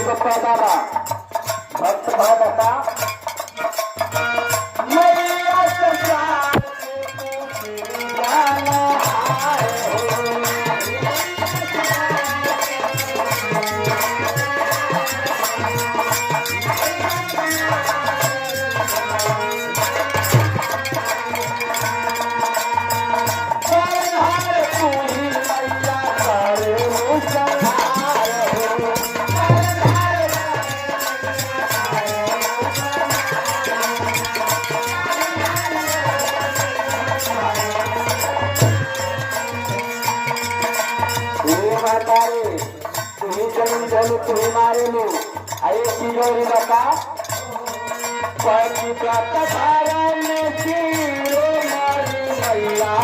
एगो पैदा बा भक्त भाव बता मैया संसार के तू जाना आए हो। तुम्ही मारेलू आई तिजोरी बता पति का कथारा में शिरो मारी मैया